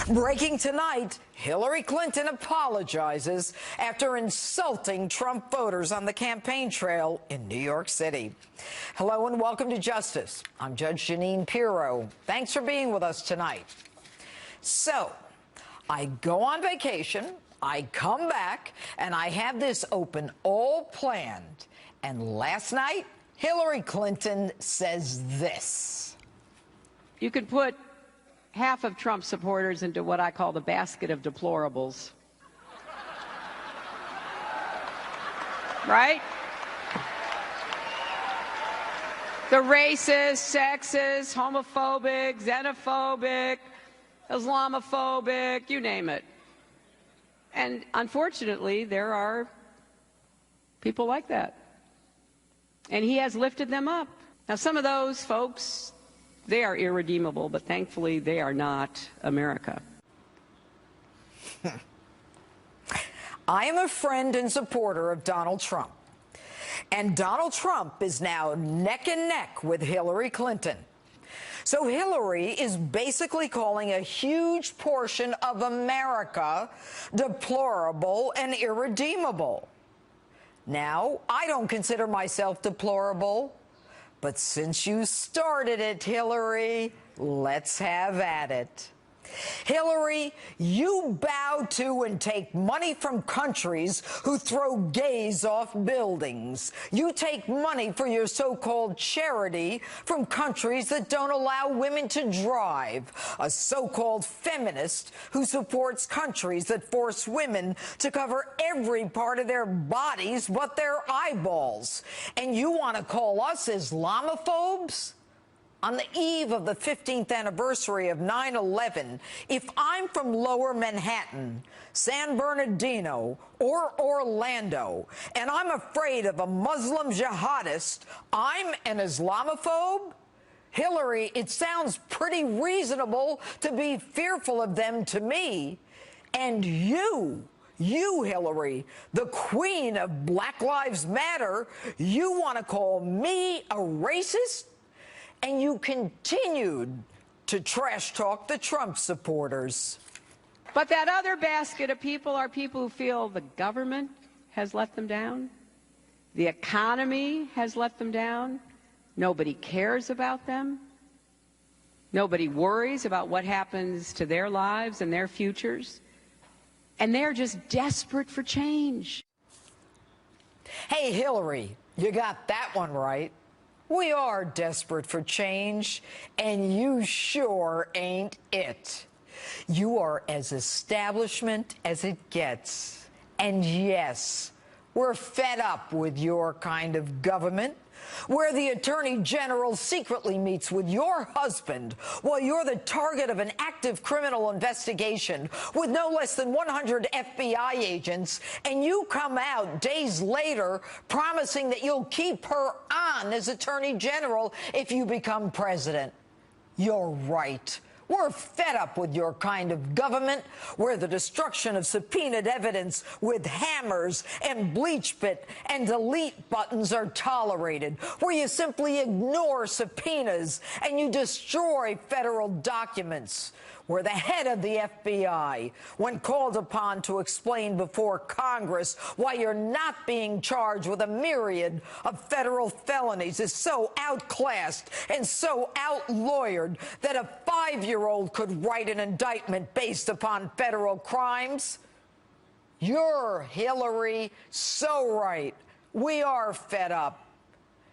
Breaking tonight, Hillary Clinton apologizes after insulting Trump voters on the campaign trail in New York City. Hello and welcome to Justice. I'm Judge Jeanine Pirro. Thanks for being with us tonight. So, I go on vacation, I come back, and I have this open all planned. And last night, Hillary Clinton says this. You could put half of Trump supporters into what I call the basket of deplorables. Right? The racist, sexist, homophobic, xenophobic, Islamophobic, you name it. And unfortunately, there are people like that. And he has lifted them up. Now, some of those folks, they are irredeemable, but thankfully they are not America. I am a friend and supporter of Donald Trump. And Donald Trump is now neck and neck with Hillary Clinton. So Hillary is basically calling a huge portion of America deplorable and irredeemable. Now, I don't consider myself deplorable. But since you started it, Hillary, let's have at it. Hillary, you bow to and take money from countries who throw gays off buildings. You take money for your so-called charity from countries that don't allow women to drive. A so-called feminist who supports countries that force women to cover every part of their bodies but their eyeballs. And you want to call us Islamophobes? On the eve of the 15th anniversary of 9/11, if I'm from Lower Manhattan, San Bernardino, or Orlando, and I'm afraid of a Muslim jihadist, I'm an Islamophobe? Hillary, it sounds pretty reasonable to be fearful of them to me. And you, Hillary, the queen of Black Lives Matter, you want to call me a racist? And you continued to trash talk the Trump supporters. But that other basket of people are people who feel the government has let them down, the economy has let them down, nobody cares about them, nobody worries about what happens to their lives and their futures, and they're just desperate for change. Hey, Hillary, you got that one right. We are desperate for change, and you sure ain't it. You are as establishment as it gets. And yes, we're fed up with your kind of government, where the Attorney General secretly meets with your husband while you're the target of an active criminal investigation with no less than 100 FBI agents, and you come out days later promising that you'll keep her on as Attorney General if you become president. You're right. We're fed up with your kind of government where the destruction of subpoenaed evidence with hammers and bleach bit and delete buttons are tolerated, where you simply ignore subpoenas and you destroy federal documents, where the head of the FBI, when called upon to explain before Congress why you're not being charged with a myriad of federal felonies, is so outclassed and so outlawyered that a 5-year-old could write an indictment based upon federal crimes. You're, Hillary, so right. We are fed up.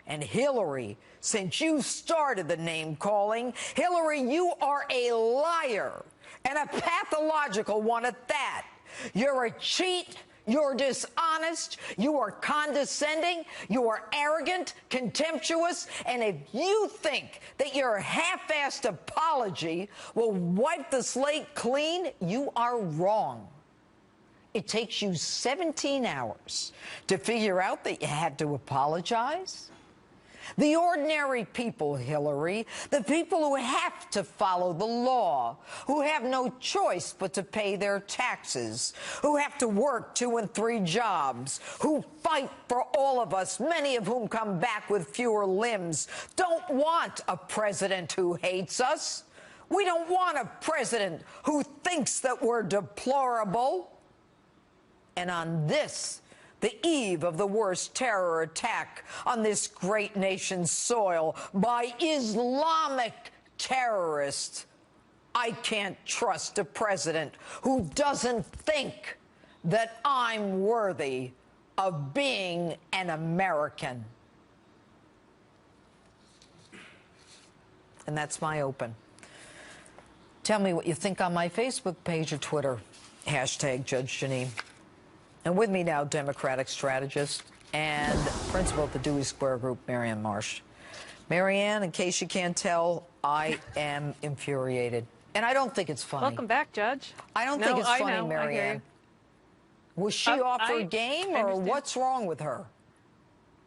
And Hillary, since you started the name-calling, Hillary, you are a liar, and a pathological one at that. You're a cheat, you're dishonest, you are condescending, you are arrogant, contemptuous, and if you think that your half-assed apology will wipe the slate clean, you are wrong. It takes you 17 hours to figure out that you had to apologize. The ordinary people, Hillary, the people who have to follow the law, who have no choice but to pay their taxes, who have to work 2 and 3 jobs, who fight for all of us, many of whom come back with fewer limbs, don't want a president who hates us. We don't want a president who thinks that we're deplorable. And on this, the eve of the worst terror attack on this great nation's soil by Islamic terrorists, I can't trust a president who doesn't think that I'm worthy of being an American. And that's my open. Tell me what you think on my Facebook page or Twitter. Hashtag Judge Jeanine. And with me now, Democratic strategist and principal at the Dewey Square Group, Marianne Marsh. Marianne, in case you can't tell, I am infuriated. And I don't think it's funny. Welcome back, Judge. I don't think it's funny, Marianne. Was she off her game, or what's wrong with her?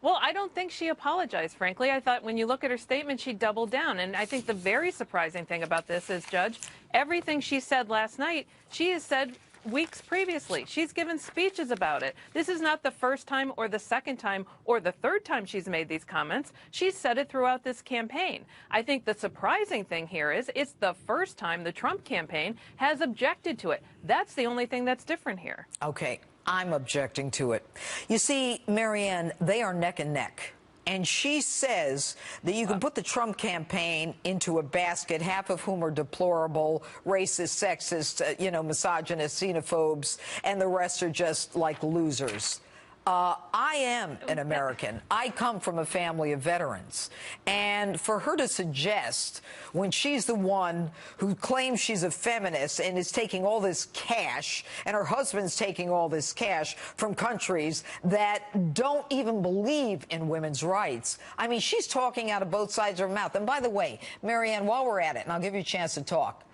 Well, I don't think she apologized, frankly. I thought when you look at her statement, she doubled down. And I think the very surprising thing about this is, Judge, everything she said last night, she has said weeks previously. She's given speeches about it. This is not the first time or the second time or the third time she's made these comments. She's said it throughout this campaign. I think the surprising thing here is it's the first time the Trump campaign has objected to it. That's the only thing that's different here. Okay, I'm objecting to it. You see, Marianne, they are neck and neck. And she says that you can put the Trump campaign into a basket, half of whom are deplorable, racist, sexist, misogynist, xenophobes, and the rest are just like losers. I am an American. I come from a family of veterans. And for her to suggest, when she's the one who claims she's a feminist and is taking all this cash, and her husband's taking all this cash from countries that don't even believe in women's rights, I mean, she's talking out of both sides of her mouth. And by the way, Marianne, while we're at it, and I'll give you a chance to talk,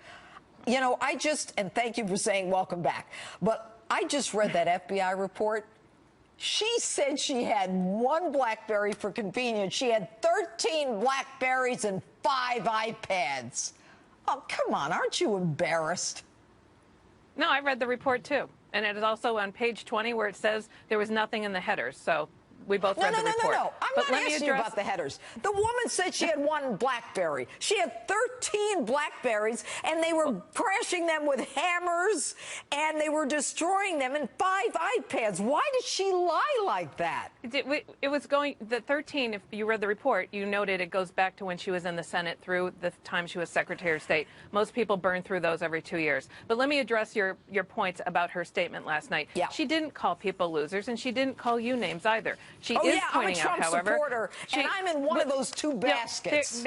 and thank you for saying welcome back, but I just read that FBI report. She said she had 1 BlackBerry for convenience. She had 13 BlackBerries and 5 iPads. Oh, come on. Aren't you embarrassed? No, I read the report, too. And it is also on page 20 where it says there was nothing in the headers. So we both read the report. No. I'm not asking you about the headers. The woman said she had 1 BlackBerry. She had 13 BlackBerries, and they were crashing them with hammers, and they were destroying them, and 5 iPads. Why did she lie like that? It was going, the 13, if you read the report, you noted it goes back to when she was in the Senate through the time she was Secretary of State. Most people burn through those every 2 years. But let me address your points about her statement last night. Yeah. She didn't call people losers, and she didn't call you names either. She is I'm a pointing Trump out, however, supporter, and I'm in one of those 2 baskets.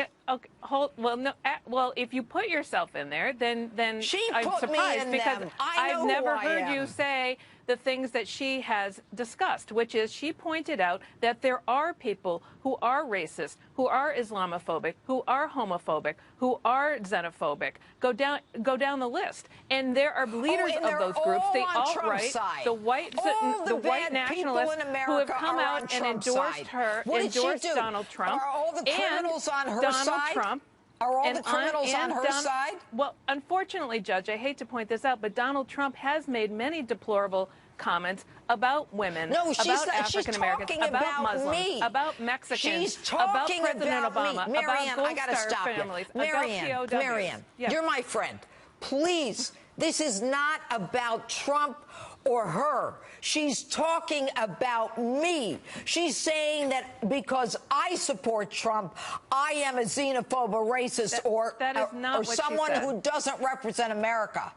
Well, if you put yourself in there, then I'm put surprised me in because them. I've never heard you say the things that she has discussed, which is she pointed out that there are people who are racist, who are Islamophobic, who are homophobic, who are xenophobic. Go down the list, and there are leaders of those groups, the alt-right, the white nationalists who have come out and endorsed her, endorsed Donald Trump, are all the criminals on her Donald side? Trump. Are all the criminals on her side? Well, unfortunately, Judge, I hate to point this out, but Donald Trump has made many deplorable comments about women, about African Americans, about Muslims, about Mexicans, about President Obama, Marianne, about I gotta stop families, you. about POWs. Marianne, you're my friend. Please, this is not about Trump or her. She's talking about me. She's saying that because I support Trump, I am a xenophobe, a racist, or someone who doesn't represent America.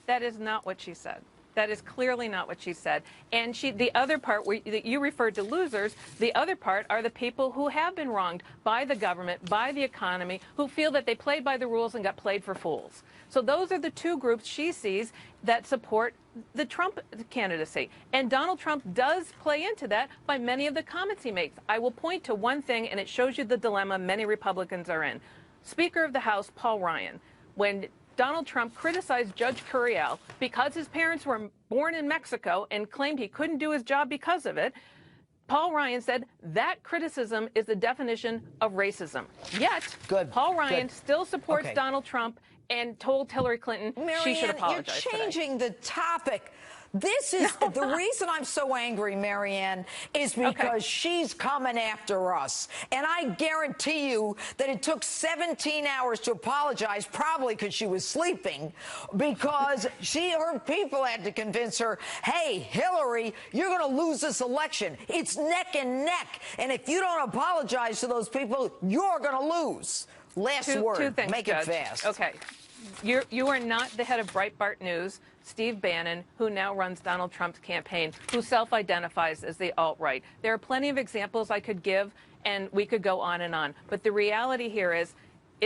That is not what she said. That is clearly not what she said. And the other part that you referred to losers, the other part are the people who have been wronged by the government, by the economy, who feel that they played by the rules and got played for fools. So those are the 2 groups she sees that support the Trump candidacy. And Donald Trump does play into that by many of the comments he makes. I will point to one thing, and it shows you the dilemma many Republicans are in. Speaker of the House, Paul Ryan, when Donald Trump criticized Judge Curiel because his parents were born in Mexico and claimed he couldn't do his job because of it, Paul Ryan said that criticism is the definition of racism. Yet, Paul Ryan still supports Donald Trump and told Hillary Clinton she should apologize. You're changing the topic. This is the reason I'm so angry, Marianne, is because she's coming after us. And I guarantee you that it took 17 hours to apologize, probably because she was sleeping, because her people had to convince her, hey, Hillary, you're going to lose this election. It's neck and neck. And if you don't apologize to those people, you're going to lose. Last word. Two things, Make Judge. it fast. Okay. You are not the head of Breitbart News, Steve Bannon, who now runs Donald Trump's campaign, who self-identifies as the alt-right. There are plenty of examples I could give, and we could go on and on. But the reality here is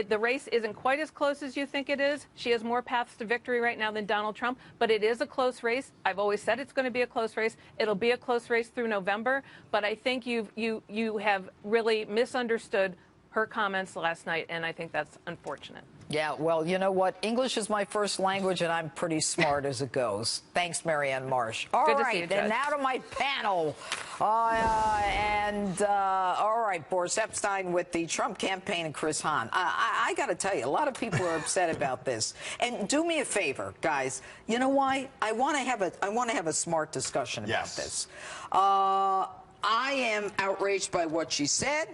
the race isn't quite as close as you think it is. She has more paths to victory right now than Donald Trump, but it is a close race. I've always said it's going to be a close race. It'll be a close race through November, but I think you have really misunderstood her comments last night, and I think that's unfortunate. Yeah, well, you know what? English is my first language, and I'm pretty smart as it goes. Thanks, Marianne Marsh. All right, and now to my panel. All right, Boris Epstein with the Trump campaign and Chris Hahn. I got to tell you, a lot of people are upset about this. And do me a favor, guys. You know why? I want to have a smart discussion about this. I am outraged by what she said.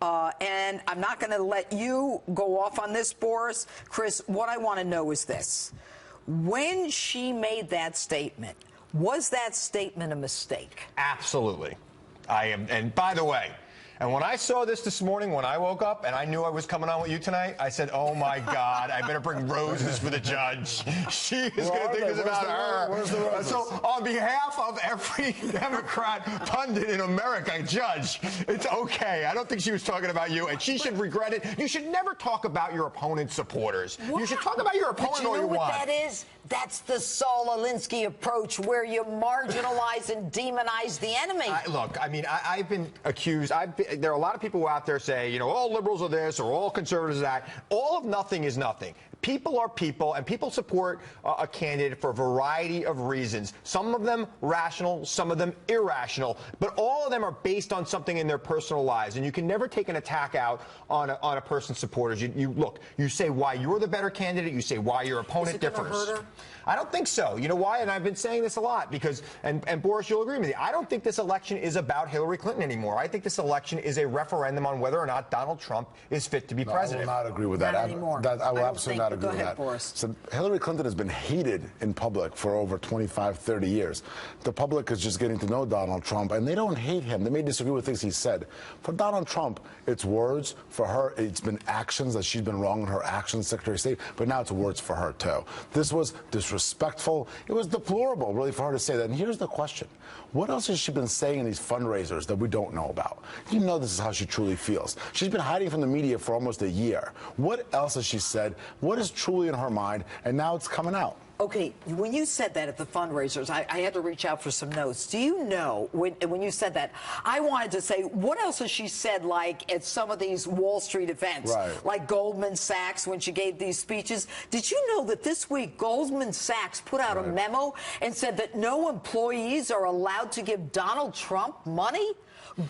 And I'm not going to let you go off on this, Boris. Chris, what I want to know is this. When she made that statement, was that statement a mistake? Absolutely. And by the way, and when I saw this morning, when I woke up and I knew I was coming on with you tonight, I said, oh, my God, I better bring roses for the judge. She is going to think this about her. Where's the roses? So on behalf of every Democrat pundit in America, Judge, it's okay. I don't think she was talking about you, and she should regret it. You should never talk about your opponent's supporters. What? You should talk about your opponent all you want. You know what that is? That's the Saul Alinsky approach, where you marginalize and demonize the enemy. Look, I mean, I've been accused. There are a lot of people who out there say, you know, all liberals are this or all conservatives are that. All of nothing is nothing. People are people, and people support a candidate for a variety of reasons. Some of them rational, some of them irrational, but all of them are based on something in their personal lives. And you can never take an attack out on a person's supporters. You say why you're the better candidate. You say why your opponent differs. Hurt her? I don't think so. You know why? And I've been saying this a lot because, and Boris, you'll agree with me, I don't think this election is about Hillary Clinton anymore. I think this election is a referendum on whether or not Donald Trump is fit to be president. I will not agree with that. Not anymore. I will absolutely not agree with that. Boris. So Hillary Clinton has been hated in public for over 25, 30 years. The public is just getting to know Donald Trump, and they don't hate him. They may disagree with things he said. For Donald Trump, it's words. For her, it's been actions, that she's been wrong in her actions, Secretary of State, but now it's words for her, too. This was disrespectful. It was deplorable, really, for her to say that. And here's the question. What else has she been saying in these fundraisers that we don't know about? You know this is how she truly feels. She's been hiding from the media for almost a year. What else has she said? What is truly in her mind? And now it's coming out. Okay, when you said that at the fundraisers, I had to reach out for some notes. Do you know, when you said that, I wanted to say, what else has she said, like, at some of these Wall Street events? Right. Like Goldman Sachs, when she gave these speeches. Did you know that this week Goldman Sachs put out a memo and said that no employees are allowed to give Donald Trump money?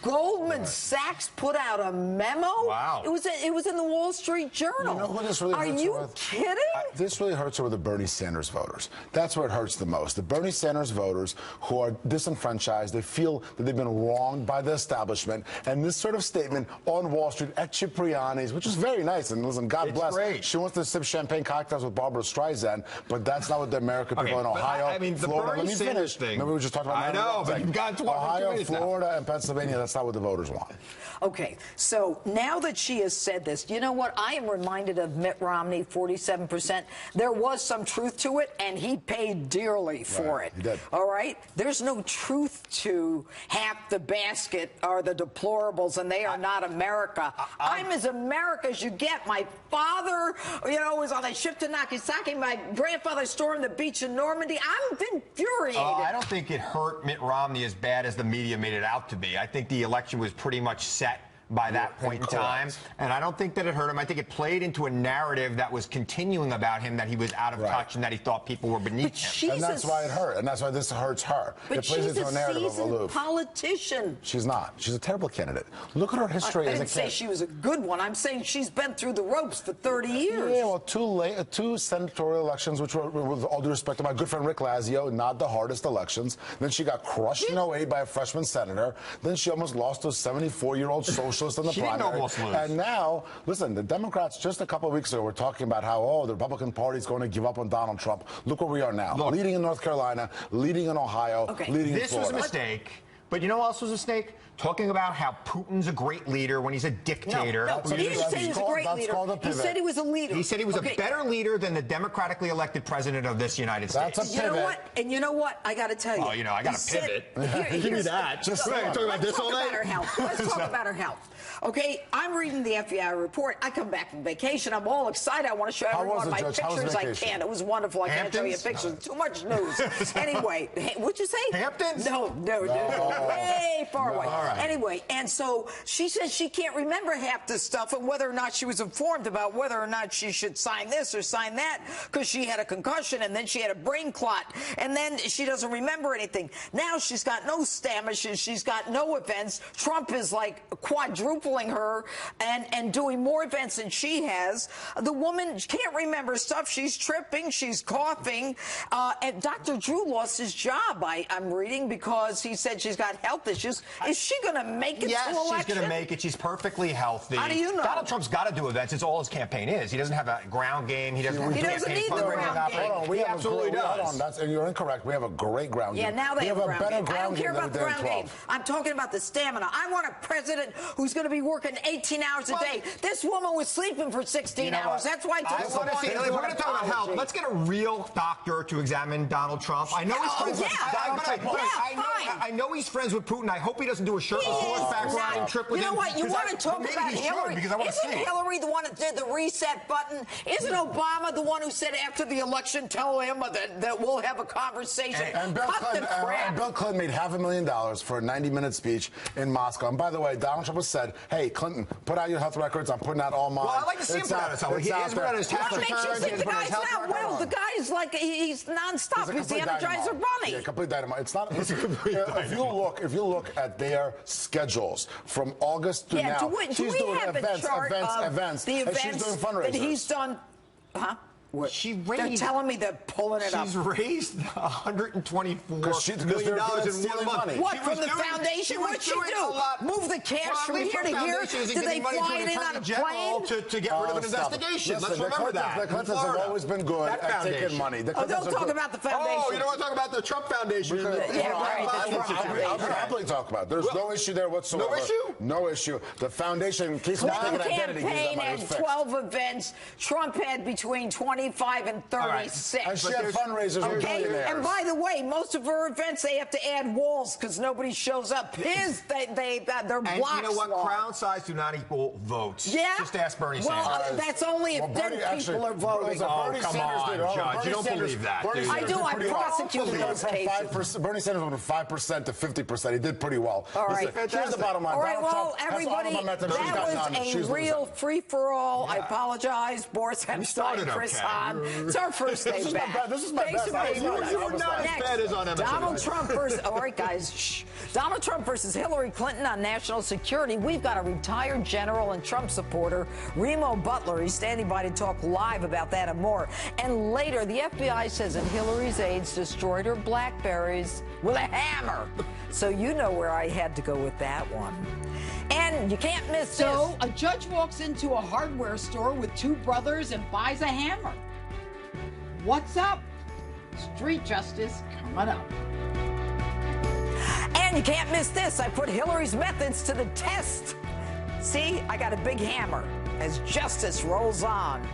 Goldman Sachs put out a memo? Wow. It was in the Wall Street Journal. You know who this really Are hurts you her with? kidding? This really hurts her with the Bernie Sanders voters. That's where it hurts the most. The Bernie Sanders voters who are disenfranchised, they feel that they've been wronged by the establishment. And this sort of statement on Wall Street at Cipriani's, which is very nice, and listen, God bless. Great. She wants to sip champagne cocktails with Barbara Streisand, but that's not what the American people in Ohio, I mean, the Florida, Bernie let me Sanders finish. thing. Remember we just talked about I know, but you've got 2 Ohio, minutes now. Florida, and Pennsylvania, that's not what the voters want. Okay, so now that she has said this, you know what? I am reminded of Mitt Romney, 47%. There was some truth to it, and he paid dearly for it. He did. All right? There's no truth to half the basket are the deplorables, and they are not America. I'm as America as you get. My father, was on a ship to Nagasaki. My grandfather stormed the beach in Normandy. I'm infuriated. I don't think it hurt Mitt Romney as bad as the media made it out to be. I think the election was pretty much set by that point in time. And I don't think that it hurt him. I think it played into a narrative that was continuing about him, that he was out of touch and that he thought people were beneath him. And that's why it hurt. And that's why this hurts her. But it plays she's into a narrative of aloof. politician. She's not. She's a terrible candidate. Look at her history I as a didn't say candidate. she was a good one. I'm saying she's been through the ropes for 30 years. Yeah, well, two senatorial elections, which were, with all due respect to my good friend Rick Lazio, not the hardest elections. Then she got crushed in 08 by a freshman senator. Then she almost lost to a 74-year-old socialist in the primary. And now, listen, the Democrats just a couple of weeks ago were talking about how, the Republican Party is going to give up on Donald Trump. Look where we are now. Leading in North Carolina, leading in Ohio, leading in Florida. This was a mistake. But you know what else was a mistake? Talking about how Putin's a great leader when he's a dictator. No, he didn't say he was a great leader. He said he was a leader. He said he was a better leader than the democratically elected president of this United States. That's a pivot. You know what? And you know what? I got to tell you. Oh, I got to pivot. Give me that. Let's talk about her health. Let's talk about her health. Okay, I'm reading the FBI report. I come back from vacation. I'm all excited. I want to show everyone my pictures. I can't. It was wonderful. I can't show you pictures. Too much news. Anyway, what'd you say? Hamptons? No. Way far away. All right. Anyway, and so she says she can't remember half this stuff and whether or not she was informed about whether or not she should sign this or sign that because she had a concussion and then she had a brain clot and then she doesn't remember anything. Now she's got no stamina. She's got no events. Trump is like quadrupling her and doing more events than she has. The woman can't remember stuff. She's tripping. She's coughing. And Dr. Drew lost his job, I'm reading, because he said she's got health issues. Is she going to make it to election? Yes, she's going to make it. She's perfectly healthy. How do you know? Donald Trump's got to do events. It's all his campaign is. He doesn't have a ground game. He doesn't need the ground game. Hold on, he absolutely does. And you're incorrect. We have a great ground game. Yeah, now they have a better ground game. I don't care about the ground game. 12. I'm talking about the stamina. I want a president who's going to be working 18 hours a day. This woman was sleeping for 16 hours. That's why it took so long. We're going to talk about health. Let's get a real doctor to examine Donald Trump. I know he's friends with I know he's friends with Putin. I hope he doesn't do a shirtless horseback riding trip with him. You know what? You want to talk about Hillary? Isn't Hillary the one that did the reset button? Isn't Obama the one who said after the election, tell him that we'll have a conversation? And Bill Clinton made $500,000 for a 90-minute speech in Moscow. And by the way, Donald Trump has said, hey, Clinton, put out your health records. I'm putting out all mine. Well, I'd like to see him put out his health. He has put out his tax returns. What makes you think the guy's not well? The guy's like, he's nonstop. He's the Energizer Bunny. Yeah, complete dynamite. It's not. If you look at their scheges from August to now, she's doing events. The events she's doing fundraisers. that he's done. Huh? What? They're telling me they're pulling it up. She's raised $124 million in 1 month. What, from the foundation? What'd she do? Move the cash from here to here? Did they fly it in on a plane? To get rid of an investigation. Let's remember that. The Clintons have always been good at taking money. Don't talk about the foundation. Oh, you don't want to talk about the Trump Foundation. Yeah, right. I'll happily talk about it. There's no issue there whatsoever. No issue? No issue. The foundation keeps taking identity. Clinton campaign had 12 events. Trump had between 25 and 36. And she had fundraisers with billionaires. And by the way, most of her events, they have to add walls because nobody shows up. His, they're blocks. And you know what? Crowd size do not equal votes. Yeah. Just ask Bernie Sanders. Well, that's only if dead people are voting. Oh, come on, Judge. You don't believe that. I do. I prosecuted those cases. Bernie Sanders went from 5% to 50%. He did pretty well. All right. Here's the bottom line. All right, well, everybody, that was a real free-for-all. I apologize. Boris Epstein, Chris Hahn. It's our first day back. This is my best. You were not as bad as on MSNBC. Donald Trump versus, all right, guys, shh. Donald Trump versus Hillary Clinton on national security. We've got a retired general and Trump supporter, Remo Butler. He's standing by to talk live about that and more. And later, the FBI says that Hillary's aides destroyed her BlackBerries with a hammer. So you know where I had to go with that one. And you can't miss this. So a judge walks into a hardware store with two brothers and buys a hammer. What's up? Street justice coming up. And you can't miss this. I put Hillary's methods to the test. See, I got a big hammer as justice rolls on.